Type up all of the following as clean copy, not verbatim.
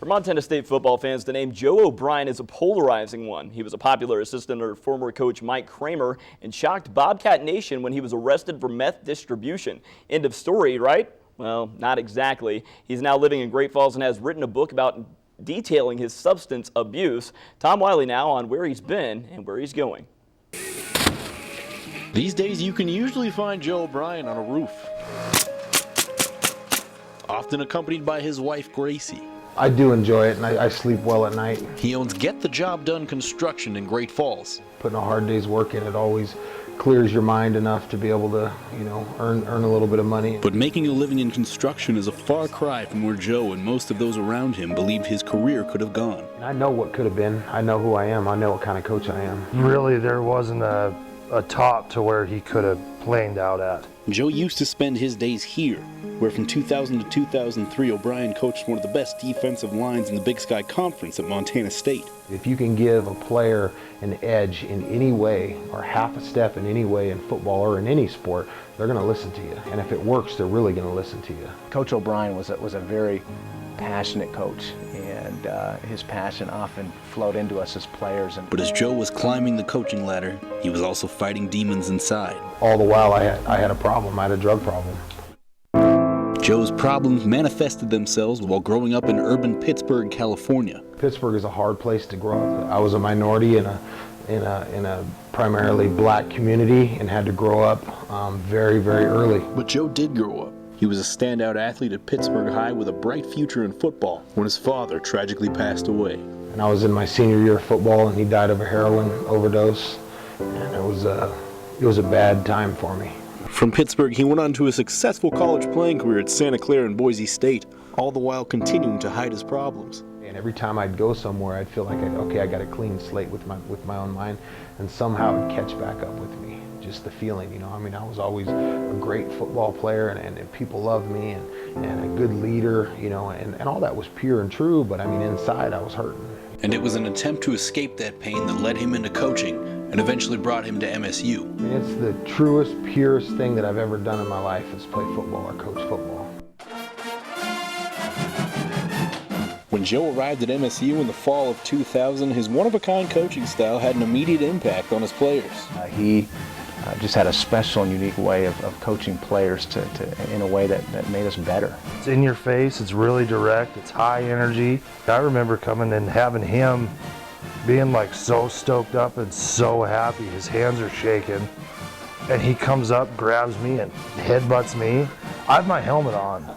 For Montana State football fans, the name Joe O'Brien is a polarizing one. He was a popular assistant under former coach Mike Kramer and shocked Bobcat Nation when he was arrested for meth distribution. End of story, right? Well, not exactly. He's now living in Great Falls and has written a book about detailing his substance abuse. Tom Wylie now on where he's been and where he's going. These days you can usually find Joe O'Brien on a roof, often accompanied by his wife Gracie. I do enjoy it, and I sleep well at night. He owns Get the Job Done Construction in Great Falls. Putting a hard day's work in, it always clears your mind enough to be able to, earn a little bit of money. But making a living in construction is a far cry from where Joe and most of those around him believed his career could have gone. I know what could have been. I know who I am. I know what kind of coach I am. Really, there wasn't a top to where he could have planed out at. Joe used to spend his days here, where from 2000 to 2003, O'Brien coached one of the best defensive lines in the Big Sky Conference at Montana State. If you can give a player an edge in any way, or half a step in any way in football or in any sport, they're going to listen to you. And if it works, they're really going to listen to you. Coach O'Brien was a very passionate coach, and his passion often flowed into us as players. But as Joe was climbing the coaching ladder, he was also fighting demons inside. All the while I had a problem. I had a drug problem. Joe's problems manifested themselves while growing up in urban Pittsburgh, California. Pittsburgh is a hard place to grow up. I was a minority in a primarily black community and had to grow up very, very early. But Joe did grow up. He was a standout athlete at Pittsburgh High with a bright future in football when his father tragically passed away. And I was in my senior year of football, and he died of a heroin overdose, and it was a bad time for me. From Pittsburgh, he went on to a successful college playing career at Santa Clara and Boise State, all the while continuing to hide his problems. And every time I'd go somewhere, I'd feel like, I got a clean slate with my own mind, and somehow it'd catch back up with me. Just the feeling, I was always a great football player, and people loved me, and a good leader, and all that was pure and true, but inside I was hurting. And it was an attempt to escape that pain that led him into coaching and eventually brought him to MSU. It's the truest, purest thing that I've ever done in my life is play football or coach football. When Joe arrived at MSU in the fall of 2000, his one-of-a-kind coaching style had an immediate impact on his players. He just had a special and unique way of coaching players in a way that made us better. It's in your face, it's really direct, it's high energy. I remember coming and having him being so stoked up and so happy. His hands are shaking, and he comes up, grabs me, and headbutts me. I have my helmet on,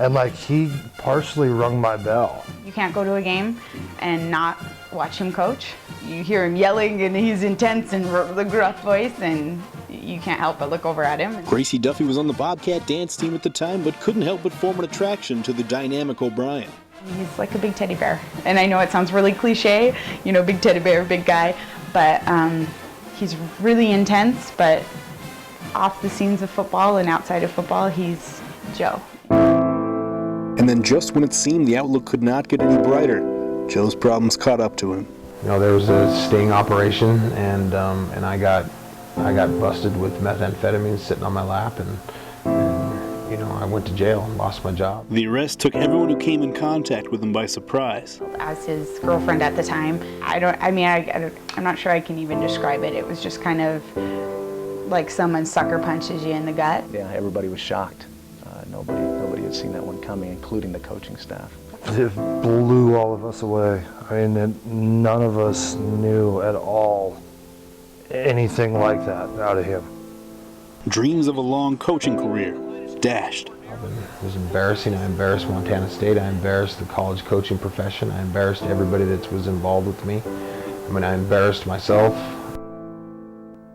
and he partially rung my bell. You can't go to a game and not watch him coach. You hear him yelling, and he's intense and the gruff voice, and you can't help but look over at him. Gracie Duffy was on the Bobcat dance team at the time, but couldn't help but form an attraction to the dynamic O'Brien. He's like a big teddy bear. And I know it sounds really cliche, big teddy bear, big guy, but he's really intense, but off the scenes of football and outside of football, he's Joe. And then just when it seemed the outlook could not get any brighter, Joe's problems caught up to him. There was a sting operation, and I got busted with methamphetamine sitting on my lap, and I went to jail and lost my job. The arrest took everyone who came in contact with him by surprise. As his girlfriend at the time, I'm not sure I can even describe it. It was just kind of like someone sucker punches you in the gut. Yeah, everybody was shocked. Nobody had seen that one coming, including the coaching staff. It blew all of us away. None of us knew at all anything like that out of him. Dreams of a long coaching career dashed. It was embarrassing. I embarrassed Montana State. I embarrassed the college coaching profession. I embarrassed everybody that was involved with me. I embarrassed myself.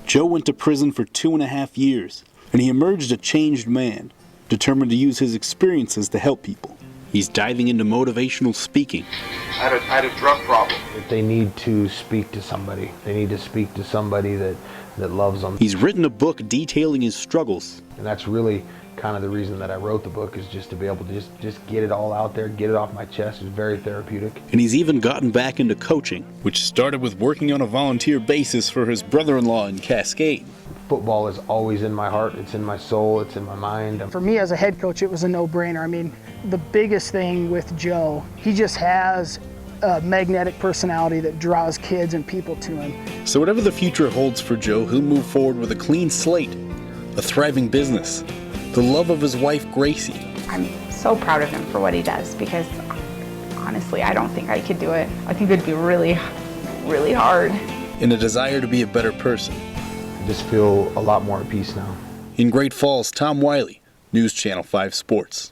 Joe went to prison for 2.5 years, and he emerged a changed man, determined to use his experiences to help people. He's diving into motivational speaking. I had a drug problem. They need to speak to somebody. They need to speak to somebody that loves them. He's written a book detailing his struggles. And that's really kind of the reason that I wrote the book, is just to be able to just get it all out there, get it off my chest. It's very therapeutic. And he's even gotten back into coaching, which started with working on a volunteer basis for his brother-in-law in Cascade. football is always in my heart, it's in my soul, it's in my mind. For me as a head coach, it was a no-brainer. I mean, the biggest thing with Joe, he just has a magnetic personality that draws kids and people to him. So whatever the future holds for Joe, he'll move forward with a clean slate, a thriving business, the love of his wife, Gracie. I'm so proud of him for what he does, because honestly, I don't think I could do it. I think it'd be really, really hard. And a desire to be a better person. I just feel a lot more at peace now. In Great Falls, Tom Wylie, News Channel 5 Sports.